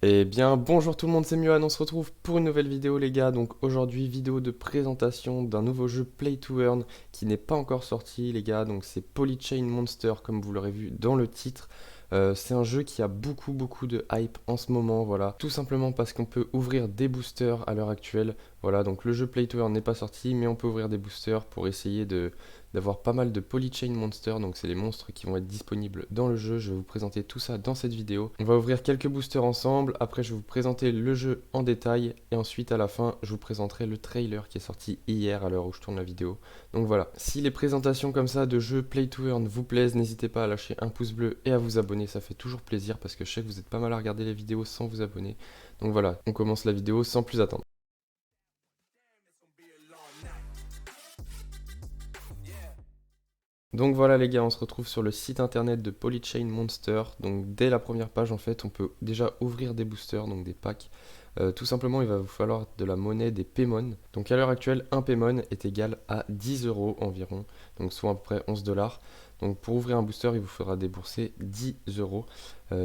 Eh bien, bonjour tout le monde, c'est Muan, on se retrouve pour une nouvelle vidéo les gars. Donc aujourd'hui, vidéo de présentation d'un nouveau jeu Play to Earn qui n'est pas encore sorti les gars. Donc c'est Polychain Monster comme vous l'aurez vu dans le titre. C'est un jeu qui a beaucoup de hype en ce moment, voilà. Tout simplement parce qu'on peut ouvrir des boosters à l'heure actuelle. Voilà, donc le jeu Play to Earn n'est pas sorti, mais on peut ouvrir des boosters pour essayer d'avoir pas mal de Polychain Monsters, donc c'est les monstres qui vont être disponibles dans le jeu. Je vais vous présenter tout ça dans cette vidéo. On va ouvrir quelques boosters ensemble, après je vais vous présenter le jeu en détail, et ensuite à la fin je vous présenterai le trailer qui est sorti hier à l'heure où je tourne la vidéo. Donc voilà, si les présentations comme ça de jeux Play to Earn vous plaisent, n'hésitez pas à lâcher un pouce bleu et à vous abonner, ça fait toujours plaisir parce que je sais que vous êtes pas mal à regarder les vidéos sans vous abonner. Donc voilà, on commence la vidéo sans plus attendre. Donc voilà les gars, on se retrouve sur le site internet de Polychain Monster. Donc dès la première page en fait, on peut déjà ouvrir des boosters, donc des packs. Tout simplement, il va vous falloir de la monnaie des Paymon. Donc à l'heure actuelle, un Paymon est égal à 10 euros environ, donc soit à peu près 11 dollars. Donc pour ouvrir un booster, il vous faudra débourser 10 euros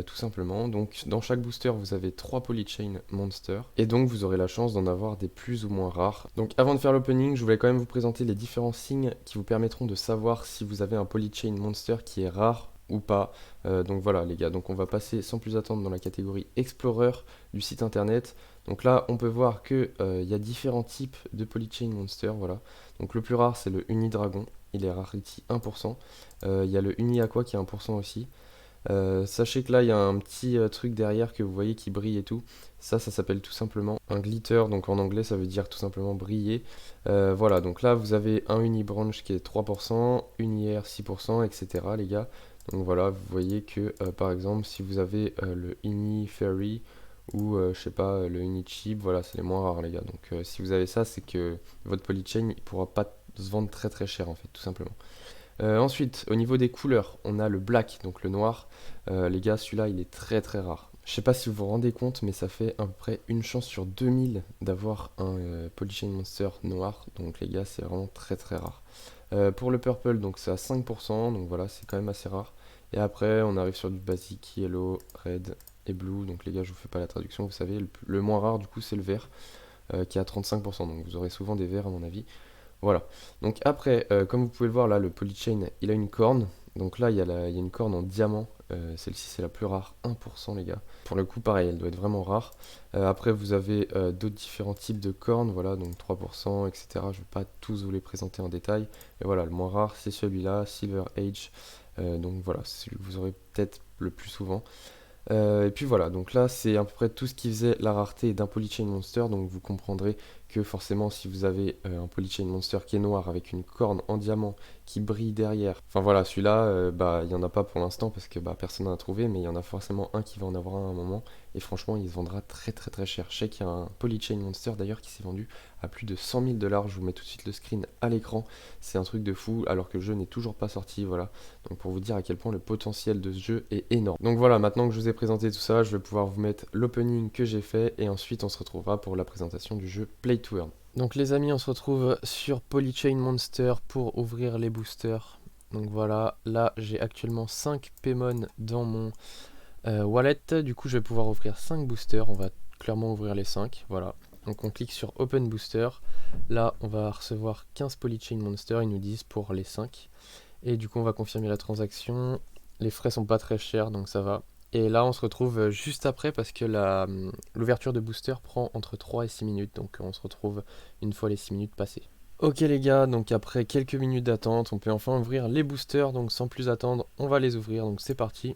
tout simplement. Donc dans chaque booster, vous avez 3 Polychain Monster et donc vous aurez la chance d'en avoir des plus ou moins rares. Donc avant de faire l'opening, je voulais quand même vous présenter les différents signes qui vous permettront de savoir si vous avez un Polychain Monster qui est rare ou pas. Donc voilà les gars, donc on va passer sans plus attendre dans la catégorie Explorer du site internet. Donc là on peut voir que il y a différents types de Polychain Monster, voilà. Donc le plus rare c'est le Unidragon, il est rarity 1%. Il y a le Uni Aqua qui est 1% aussi. Sachez que là il y a un petit truc derrière que vous voyez qui brille et tout. Ça s'appelle tout simplement un glitter, donc en anglais ça veut dire tout simplement briller. Voilà, donc là vous avez un Unibranch qui est 3%, Uniair 6%, etc. les gars. Donc voilà, vous voyez que par exemple si vous avez le Uni Fairy ou je sais pas le Uni Chip, voilà c'est les moins rares les gars. Donc si vous avez ça, c'est que votre polychain il pourra pas se vendre très cher en fait, tout simplement. Ensuite, au niveau des couleurs, on a le black, donc le noir. Les gars, celui-là, il est très rare. Je sais pas si vous vous rendez compte, mais ça fait à peu près une chance sur 2000 d'avoir un Polychain Monster noir. Donc les gars, c'est vraiment très rare. Pour le purple, donc c'est à 5%, donc voilà, c'est quand même assez rare. Et après, on arrive sur du basic, yellow, red et blue. Donc les gars, je vous fais pas la traduction, vous savez, le moins rare du coup, c'est le vert, qui est à 35%. Donc vous aurez souvent des verts à mon avis. Voilà. Donc après, comme vous pouvez le voir là, le Polychain, il a une corne. Donc là, il y a une corne en diamant. Celle-ci, c'est la plus rare, 1% les gars. Pour le coup, pareil, elle doit être vraiment rare. Après, vous avez d'autres différents types de cornes, voilà, donc 3%, etc. Je ne vais pas tous vous les présenter en détail. Et voilà, le moins rare, c'est celui-là, Silver Age. Donc voilà, c'est celui que vous aurez peut-être le plus souvent. Et puis voilà, donc là c'est à peu près tout ce qui faisait la rareté d'un Polychain Monster, donc vous comprendrez que forcément si vous avez un Polychain Monster qui est noir avec une corne en diamant qui brille derrière, enfin voilà, celui-là, bah il n'y en a pas pour l'instant parce que bah, personne n'en a trouvé, mais il y en a forcément un qui va en avoir un à un moment, et franchement il se vendra très cher. Je sais qu'il y a un Polychain Monster d'ailleurs qui s'est vendu à plus de 100 000 dollars, je vous mets tout de suite le screen à l'écran, c'est un truc de fou alors que le jeu n'est toujours pas sorti, voilà. Donc pour vous dire à quel point le potentiel de ce jeu est énorme. Donc voilà, maintenant que je vous ai présenté tout ça, je vais pouvoir vous mettre l'opening que j'ai fait et ensuite on se retrouvera pour la présentation du jeu Play to Earn. Donc les amis, on se retrouve sur Polychain Monster pour ouvrir les boosters. Donc voilà, là j'ai actuellement 5 Paymon dans mon wallet. Du coup je vais pouvoir ouvrir 5 boosters, on va clairement ouvrir les 5, voilà. Donc on clique sur Open Booster. Là on va recevoir 15 Polychain Monster, ils nous disent pour les 5. Et du coup, on va confirmer la transaction. Les frais sont pas très chers, donc ça va. Et là, on se retrouve juste après parce que l'ouverture de booster prend entre 3 et 6 minutes. Donc on se retrouve une fois les 6 minutes passées. Ok les gars, donc après quelques minutes d'attente, on peut enfin ouvrir les boosters. Donc sans plus attendre, on va les ouvrir. Donc c'est parti.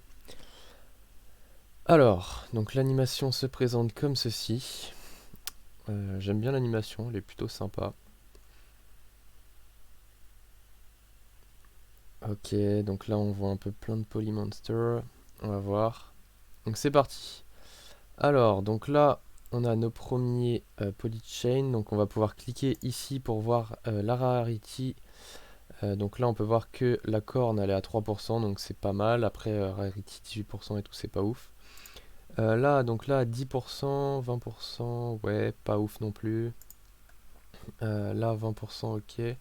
Alors, donc l'animation se présente comme ceci. J'aime bien l'animation, elle est plutôt sympa. Ok, donc là on voit un peu plein de Polymonster. On va voir. Donc c'est parti. Alors, donc là, on a nos premiers polychain. Donc on va pouvoir cliquer ici pour voir la rarity. Donc là, on peut voir que la corne, elle est à 3%, donc c'est pas mal. Après, rarity 18% et tout, c'est pas ouf. Là, donc là, 10%, 20%, ouais, pas ouf non plus. Là, 20%, ok.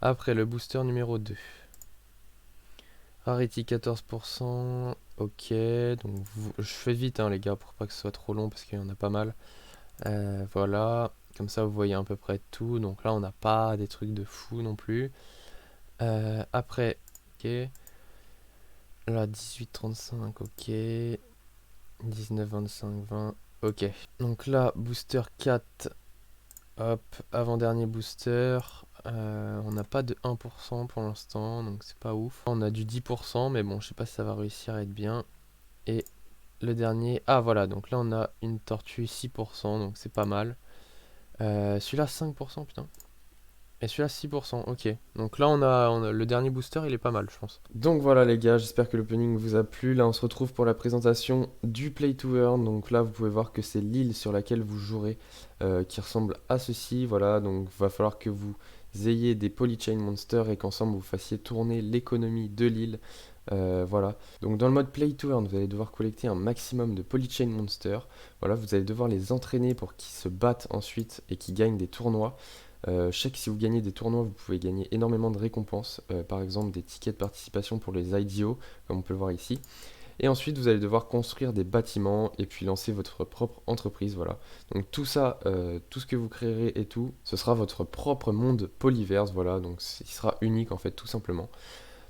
Après, le booster numéro 2. Rarity 14%, ok, donc je fais vite hein, les gars pour pas que ce soit trop long parce qu'il y en a pas mal. Voilà, comme ça vous voyez à peu près tout, donc là on n'a pas des trucs de fou non plus. Après, ok, là 18,35, ok, 19, 25, 20, ok. Donc là, booster 4, hop, avant-dernier booster, on n'a pas de 1% pour l'instant, donc c'est pas ouf. On a du 10%, mais bon, je sais pas si ça va réussir à être bien. Et le dernier, ah voilà, donc là on a une tortue 6%, donc c'est pas mal. Celui-là 5%, putain. Et celui-là 6%, ok. Donc là on a le dernier booster, il est pas mal, je pense. Donc voilà les gars, j'espère que l'opening vous a plu. Là on se retrouve pour la présentation du Play to Earn. Donc là vous pouvez voir que c'est l'île sur laquelle vous jouerez qui ressemble à ceci. Voilà, donc il va falloir que vous ayez des Polychain Monsters et qu'ensemble vous fassiez tourner l'économie de l'île. Voilà, donc dans le mode Play to Earn, vous allez devoir collecter un maximum de Polychain Monsters. Voilà, vous allez devoir les entraîner pour qu'ils se battent ensuite et qu'ils gagnent des tournois. Je sais que si vous gagnez des tournois, vous pouvez gagner énormément de récompenses, par exemple des tickets de participation pour les IDO, comme on peut le voir ici. Et ensuite, vous allez devoir construire des bâtiments et puis lancer votre propre entreprise, voilà. Donc tout ça, tout ce que vous créerez et tout, ce sera votre propre monde polyverse, voilà. Donc il sera unique en fait, tout simplement.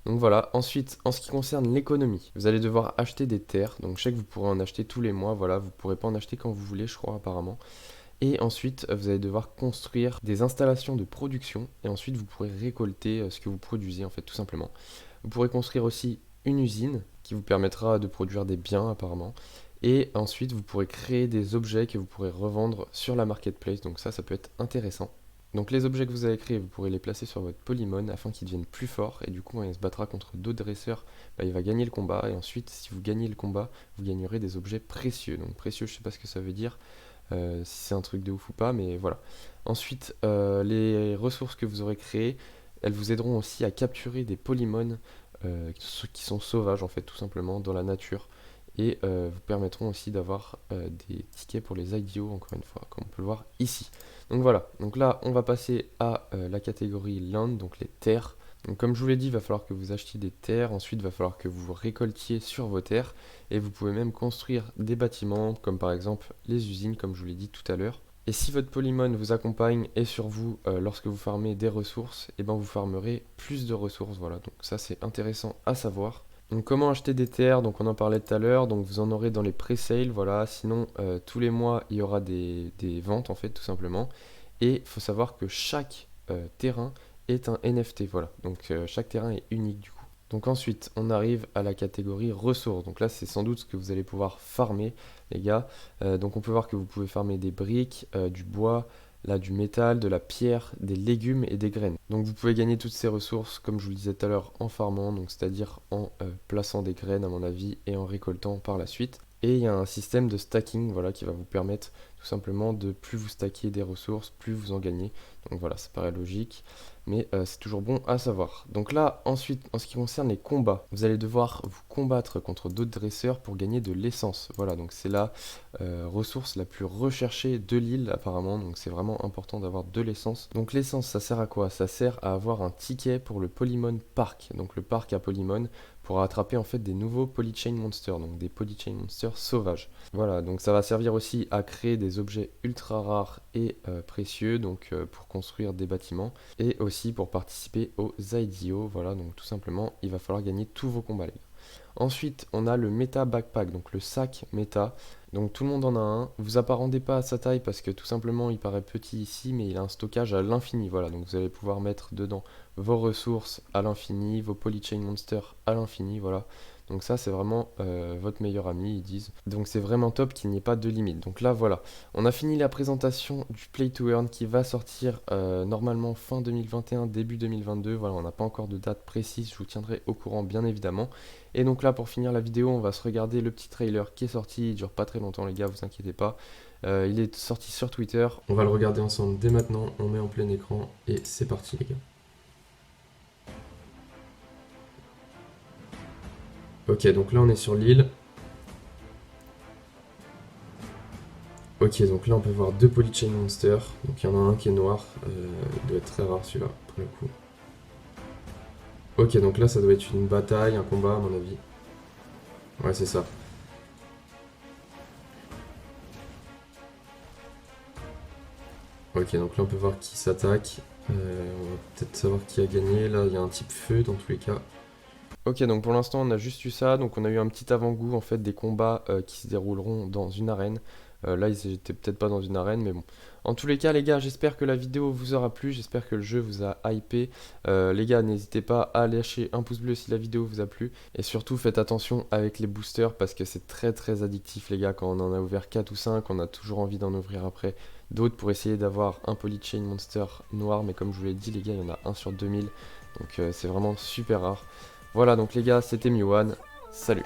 Donc voilà, ensuite, en ce qui concerne l'économie, vous allez devoir acheter des terres. Donc je sais que vous pourrez en acheter tous les mois, voilà. Vous pourrez pas en acheter quand vous voulez, je crois, apparemment. Et ensuite, vous allez devoir construire des installations de production et ensuite vous pourrez récolter ce que vous produisez en fait tout simplement. Vous pourrez construire aussi une usine qui vous permettra de produire des biens apparemment. Et ensuite, vous pourrez créer des objets que vous pourrez revendre sur la marketplace. Donc ça peut être intéressant. Donc les objets que vous avez créés, vous pourrez les placer sur votre polymon afin qu'ils deviennent plus forts. Et du coup, quand il se battra contre d'autres dresseurs, il va gagner le combat. Et ensuite, si vous gagnez le combat, vous gagnerez des objets précieux. Donc précieux, je sais pas ce que ça veut dire. Si c'est un truc de ouf ou pas, mais voilà. Ensuite, les ressources que vous aurez créées, elles vous aideront aussi à capturer des polymones qui sont sauvages, en fait, tout simplement, dans la nature. Et vous permettront aussi d'avoir des tickets pour les IDO, encore une fois, comme on peut le voir ici. Donc voilà, donc là, on va passer à la catégorie land, donc les terres. Donc comme je vous l'ai dit, il va falloir que vous achetiez des terres, ensuite il va falloir que vous récoltiez sur vos terres, et vous pouvez même construire des bâtiments, comme par exemple les usines, comme je vous l'ai dit tout à l'heure. Et si votre polymon vous accompagne et sur vous lorsque vous farmez des ressources, et ben vous farmerez plus de ressources, voilà, donc ça c'est intéressant à savoir. Donc comment acheter des terres, donc on en parlait tout à l'heure, donc vous en aurez dans les pré-sales, voilà, sinon tous les mois il y aura des ventes en fait tout simplement. Et il faut savoir que chaque terrain est un NFT, voilà. Donc chaque terrain est unique du coup. Donc ensuite, on arrive à la catégorie ressources. Donc là, c'est sans doute ce que vous allez pouvoir farmer, les gars. Donc on peut voir que vous pouvez farmer des briques, du bois, là du métal, de la pierre, des légumes et des graines. Donc vous pouvez gagner toutes ces ressources, comme je vous le disais tout à l'heure, en farmant, donc c'est-à-dire en plaçant des graines à mon avis et en récoltant par la suite. Et il y a un système de stacking, voilà, qui va vous permettre tout simplement de plus vous stacker des ressources, plus vous en gagnez. Donc voilà, ça paraît logique, mais c'est toujours bon à savoir. Donc là, ensuite, en ce qui concerne les combats, vous allez devoir vous combattre contre d'autres dresseurs pour gagner de l'essence. Voilà, donc c'est la ressource la plus recherchée de l'île apparemment, donc c'est vraiment important d'avoir de l'essence. Donc l'essence, ça sert à quoi? Ça sert à avoir un ticket pour le Polymon Park, donc le parc à Polymon, pour attraper en fait des nouveaux Polychain Monsters, donc des Polychain Monsters sauvages. Voilà, donc ça va servir aussi à créer des objets ultra rares et précieux, donc pour construire des bâtiments, et aussi pour participer aux IDO, voilà, donc tout simplement, il va falloir gagner tous vos combats, les gars. Ensuite, on a le Meta Backpack, donc le sac Meta. Donc tout le monde en a un. Vous apparentez pas à sa taille parce que tout simplement il paraît petit ici, mais il a un stockage à l'infini. Voilà, donc vous allez pouvoir mettre dedans vos ressources à l'infini, vos Polychain Monsters à l'infini. Voilà. Donc ça c'est vraiment votre meilleur ami, ils disent. Donc c'est vraiment top qu'il n'y ait pas de limite. Donc là voilà, on a fini la présentation du Play to Earn qui va sortir normalement fin 2021, début 2022. Voilà, on n'a pas encore de date précise, je vous tiendrai au courant bien évidemment. Et donc là pour finir la vidéo, on va se regarder le petit trailer qui est sorti, il dure pas très longtemps les gars, vous inquiétez pas. Il est sorti sur Twitter. On va le regarder ensemble dès maintenant, on met en plein écran et c'est parti les gars. Ok, donc là on est sur l'île. Ok, donc là on peut voir deux Polychain Monsters. Donc il y en a un qui est noir, il doit être très rare celui-là pour le coup. Ok, donc là ça doit être une bataille, un combat à mon avis. Ouais, c'est ça. Ok, donc là on peut voir qui s'attaque. On va peut-être savoir qui a gagné. Là il y a un type feu dans tous les cas. Ok, donc pour l'instant on a juste eu ça, donc on a eu un petit avant-goût en fait des combats qui se dérouleront dans une arène. Là ils étaient peut-être pas dans une arène, mais bon. En tous les cas les gars, j'espère que la vidéo vous aura plu, j'espère que le jeu vous a hypé. Les gars, n'hésitez pas à lâcher un pouce bleu si la vidéo vous a plu. Et surtout faites attention avec les boosters parce que c'est très très addictif les gars. Quand on en a ouvert 4 ou 5, on a toujours envie d'en ouvrir après d'autres pour essayer d'avoir un Polychain Monster noir. Mais comme je vous l'ai dit les gars, il y en a un sur 2000, donc c'est vraiment super rare. Voilà, donc les gars, c'était Miwan. Salut.